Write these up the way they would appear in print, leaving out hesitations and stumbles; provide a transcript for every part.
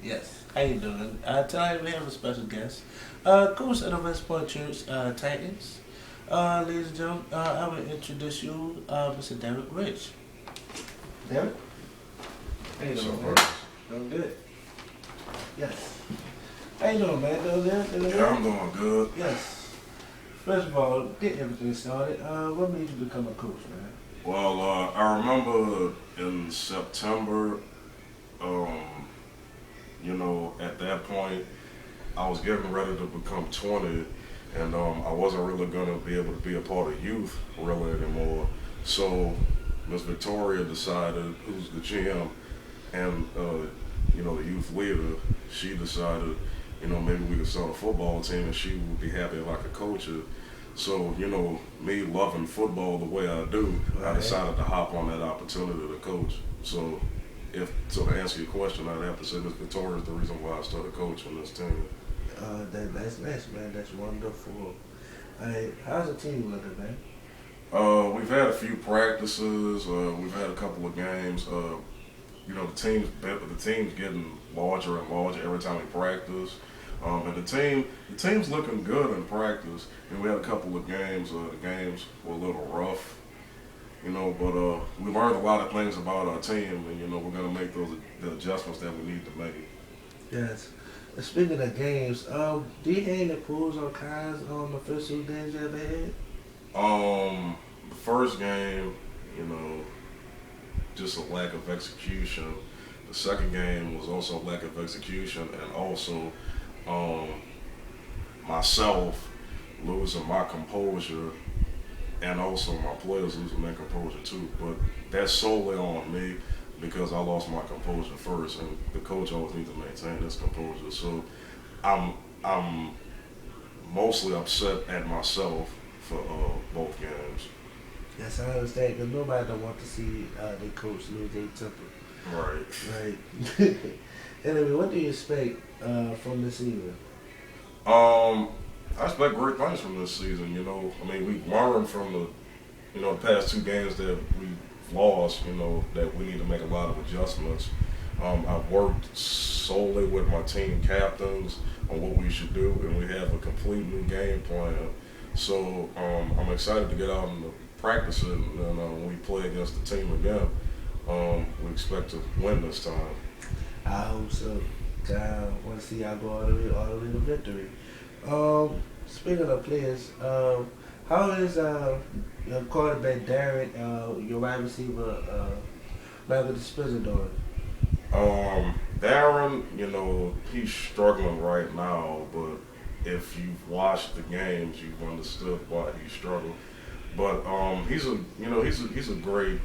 Yes. How you doing? Tonight we have a special guest, Coach of the West Point Church Titans. Ladies and gentlemen, I will introduce you, Mr. Derek Rich. Derek? How you doing, man? Doing good. Yes. How you doing, man? Doing good? Doing Yeah, good? I'm doing good. Yes. First of all, get everything started. What made you become a coach, man? Well, I remember in September, at that point, I was getting ready to become 20, and I wasn't really going to be able to be a part of youth really anymore. So Miss Victoria decided, who's the GM, and the youth leader, she decided, maybe we could start a football team, and she would be happy if I could coach it. So, me loving football the way I do, I decided to hop on that opportunity to coach. So, to answer your question, I'd have to say Miss Victoria is the reason why I started coaching this team. That's nice, man. That's wonderful. How's the team looking, man? We've had a few practices. We've had a couple of games. The team's getting larger and larger every time we practice. And the team's looking good in practice. And we had a couple of games. The games were a little rough, but we learned a lot of things about our team, and we're gonna make the adjustments that we need to make. Yes. Speaking of games, do you have any pros or cons on the first two games you ever had? The first game, just a lack of execution. The second game was also a lack of execution, and also myself losing my composure, and also my players losing their composure too. But that's solely on me because I lost my composure first, and the coach always needs to maintain his composure. So I'm mostly upset at myself for both games. Yes, I understand, because nobody don't want to see their coach lose their temper. Right. Right. Anyway, what do you expect from this season? I expect great things from this season. We've learned from the past two games that we've lost. That we need to make a lot of adjustments. I've worked solely with my team captains on what we should do, and we have a complete new game plan. So I'm excited to get out and practice it, and when we play against the team again, we expect to win this time. I hope so. I want to see y'all go all the way to victory. Speaking of players, how is your quarterback Darren, your wide receiver Michael Dispenza doing? Darren, he's struggling right now, but if you've watched the games, you've understood why he struggled. But he's a great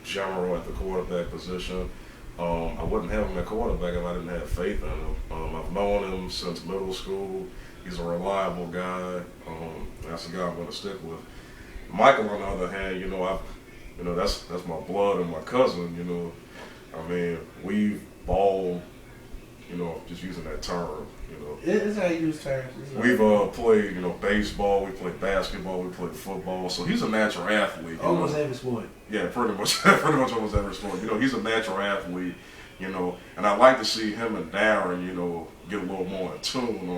general at the quarterback position. I wouldn't have him at quarterback if I didn't have faith in him. I've known him since middle school. He's a reliable guy. That's the guy I'm going to stick with. Michael, on the other hand, that's my blood and my cousin. We've balled. Just using that term. It's how you use terms. We've played, baseball. We played basketball. We played football. So he's a natural athlete. Almost every sport. Yeah, pretty much almost every sport. He's a natural athlete. And I like to see him and Darren, get a little more in tune